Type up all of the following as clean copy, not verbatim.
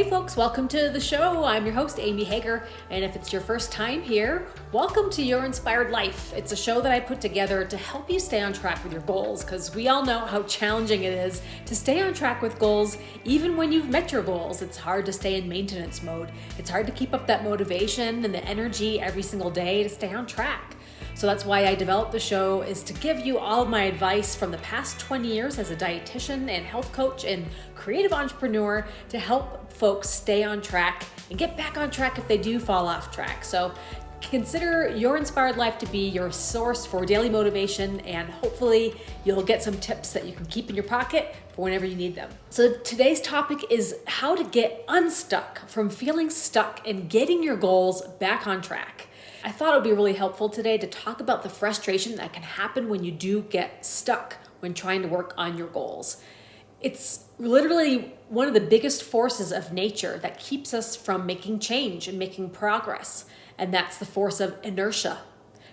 Hey folks, welcome to the show. I'm your host, Amy Hager, and if it's your first time here, welcome to Your Inspired Life. It's a show that I put together to help you stay on track with your goals, because we all know how challenging it is to stay on track with goals. Even when you've met your goals, it's hard to stay in maintenance mode. It's hard to keep up that motivation and the energy every single day to stay on track. So that's why I developed the show, is to give you all of my advice from the past 20 years as a dietitian and health coach and creative entrepreneur to help folks stay on track and get back on track if they do fall off track. So consider Your Inspired Life to be your source for daily motivation, and hopefully you'll get some tips that you can keep in your pocket for whenever you need them. So today's topic is how to get unstuck from feeling stuck and getting your goals back on track. I thought it would be really helpful today to talk about the frustration that can happen when you do get stuck when trying to work on your goals. It's literally one of the biggest forces of nature that keeps us from making change and making progress, and that's the force of inertia.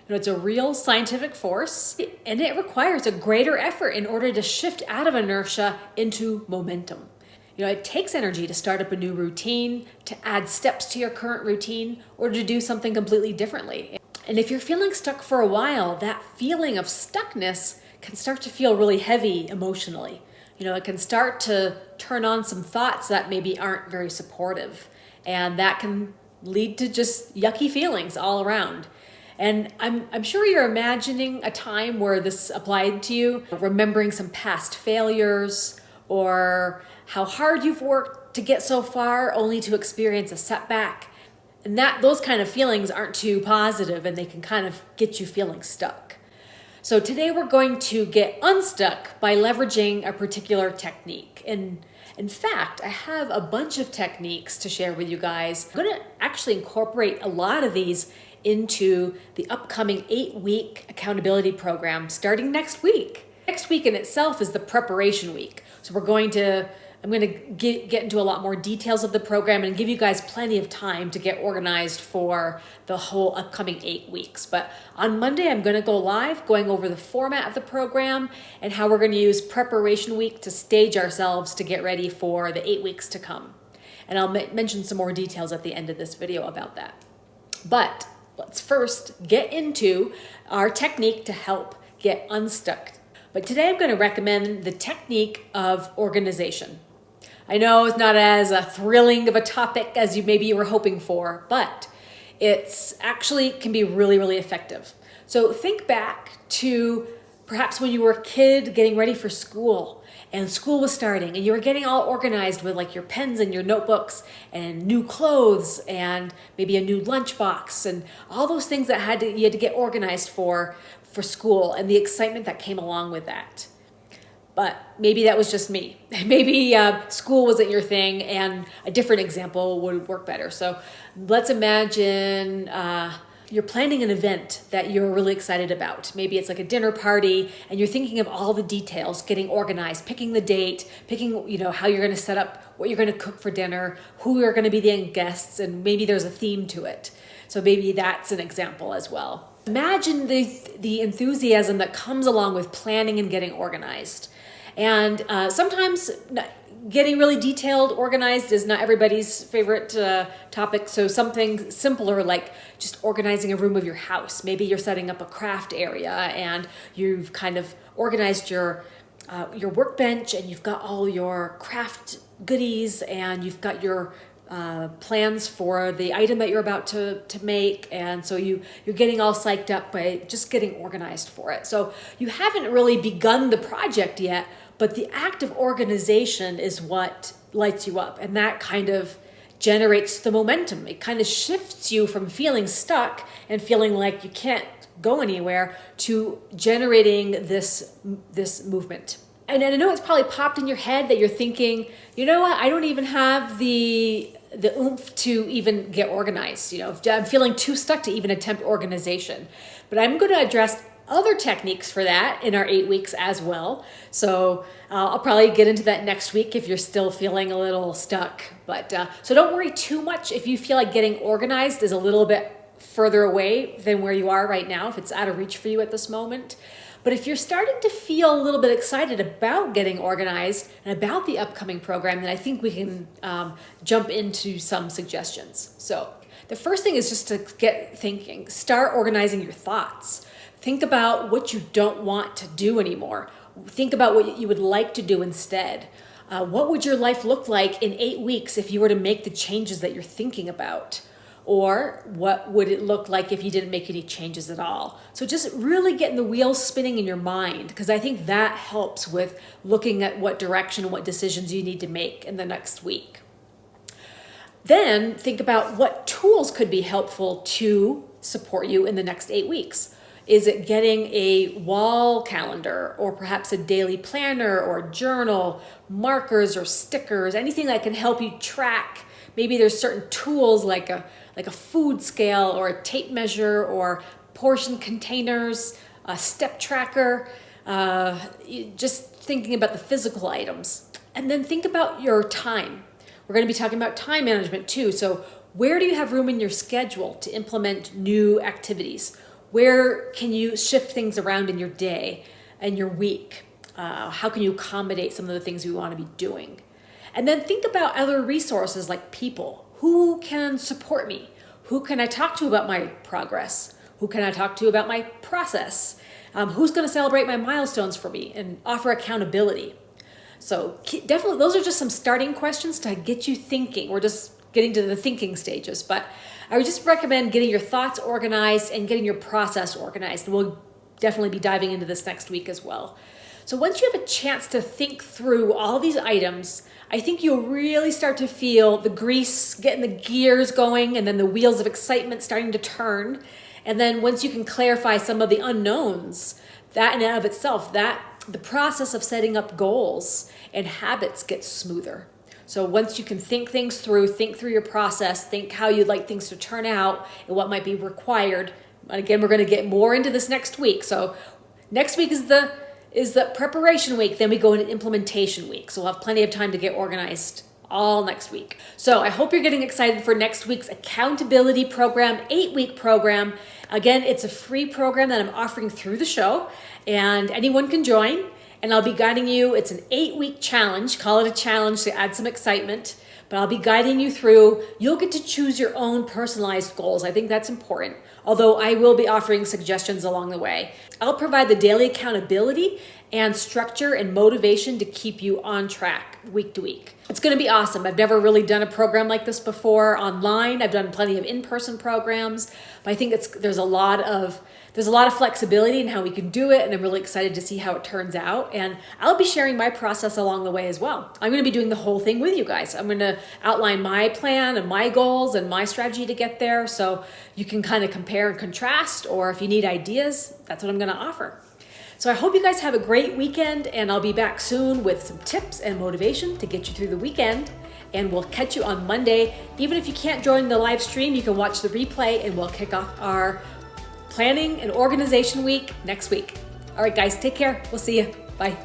It's a real scientific force, and it requires a greater effort in order to shift out of inertia into momentum. It takes energy to start up a new routine, to add steps to your current routine, or to do something completely differently. And if you're feeling stuck for a while, that feeling of stuckness can start to feel really heavy emotionally. It can start to turn on some thoughts that maybe aren't very supportive, and that can lead to just yucky feelings all around. And I'm sure you're imagining a time where this applied to you, remembering some past failures, or how hard you've worked to get so far only to experience a setback. And those kind of feelings aren't too positive, and they can kind of get you feeling stuck. So today we're going to get unstuck by leveraging a particular technique. And in fact, I have a bunch of techniques to share with you guys. I'm going to actually incorporate a lot of these into the upcoming 8-week accountability program starting next week. Next week in itself is the preparation week. So I'm going to get into a lot more details of the program and give you guys plenty of time to get organized for the whole upcoming 8 weeks. But on Monday, I'm going to go live going over the format of the program and how we're going to use preparation week to stage ourselves to get ready for the 8 weeks to come. And I'll mention some more details at the end of this video about that. But let's first get into our technique to help get unstuck. But today I'm going to recommend the technique of organization. I know it's not as thrilling of a topic as you were hoping for, but it's actually can be really, really effective. So think back to perhaps when you were a kid getting ready for school, and school was starting, and you were getting all organized with like your pens and your notebooks and new clothes and maybe a new lunchbox and all those things that you had to get organized for school, and the excitement that came along with that. But maybe that was just me. Maybe school wasn't your thing, and a different example would work better. So let's imagine you're planning an event that you're really excited about. Maybe it's like a dinner party, and you're thinking of all the details, getting organized, picking the date, picking how you're going to set up, what you're going to cook for dinner, who are going to be the guests, and maybe there's a theme to it. So maybe that's an example as well. Imagine the enthusiasm that comes along with planning and getting organized. And sometimes getting really detailed, organized is not everybody's favorite topic. So something simpler like just organizing a room of your house. Maybe you're setting up a craft area, and you've kind of organized your workbench, and you've got all your craft goodies, and you've got your plans for the item that you're about to make, and so you're getting all psyched up by just getting organized for it. So you haven't really begun the project yet, but the act of organization is what lights you up, and that kind of generates the momentum. It kind of shifts you from feeling stuck and feeling like you can't go anywhere to generating this movement. And I know it's probably popped in your head that you're thinking, you know what, I don't even have the oomph to even get organized. I'm feeling too stuck to even attempt organization. But I'm going to address other techniques for that in our 8 weeks as well. So I'll probably get into that next week if you're still feeling a little stuck. But so don't worry too much if you feel like getting organized is a little bit further away than where you are right now, if it's out of reach for you at this moment. But if you're starting to feel a little bit excited about getting organized and about the upcoming program, then I think we can jump into some suggestions. So the first thing is just to get thinking. Start organizing your thoughts. Think about what you don't want to do anymore. Think about what you would like to do instead. What would your life look like in 8 weeks if you were to make the changes that you're thinking about? Or what would it look like if you didn't make any changes at all? So just really getting the wheels spinning in your mind, because I think that helps with looking at what direction and what decisions you need to make in the next week. Then think about what tools could be helpful to support you in the next 8 weeks. Is it getting a wall calendar, or perhaps a daily planner or journal, markers or stickers, anything that can help you track? Maybe there's certain tools like a food scale or a tape measure or portion containers, a step tracker, just thinking about the physical items. And then think about your time. We're going to be talking about time management too. So where do you have room in your schedule to implement new activities? Where can you shift things around in your day and your week? How can you accommodate some of the things we want to be doing? And then think about other resources like people. Who can support me? Who can I talk to about my progress? Who can I talk to about my process? Who's going to celebrate my milestones for me and offer accountability? So definitely, those are just some starting questions to get you thinking. We're just getting to the thinking stages, but I would just recommend getting your thoughts organized and getting your process organized. We'll definitely be diving into this next week as well. So once you have a chance to think through all these items, I think you'll really start to feel the grease, getting the gears going, and then the wheels of excitement starting to turn. And then once you can clarify some of the unknowns, that in and of itself, that the process of setting up goals and habits gets smoother. So once you can think through your process, think how you'd like things to turn out and what might be required. And again, we're going to get more into this next week. So next week is the preparation week. Then we go into implementation week. So we'll have plenty of time to get organized all next week. So I hope you're getting excited for next week's accountability program, 8-week program. Again, it's a free program that I'm offering through the show, and anyone can join. And I'll be guiding you. It's an 8-week challenge. Call it a challenge to add some excitement. But I'll be guiding you through. You'll get to choose your own personalized goals. I think that's important. Although I will be offering suggestions along the way. I'll provide the daily accountability and structure and motivation to keep you on track week to week. It's going to be awesome. I've never really done a program like this before online. I've done plenty of in-person programs, but I think there's a lot of flexibility in how we can do it, and I'm really excited to see how it turns out. And I'll be sharing my process along the way as well. I'm going to be doing the whole thing with you guys. I'm going to outline my plan and my goals and my strategy to get there, so you can kind of compare and contrast, or if you need ideas, that's what I'm going to offer. So I hope you guys have a great weekend, and I'll be back soon with some tips and motivation to get you through the weekend. And we'll catch you on Monday. Even if you can't join the live stream, you can watch the replay, and we'll kick off our planning and organization week next week. All right, guys, take care. We'll see you. Bye.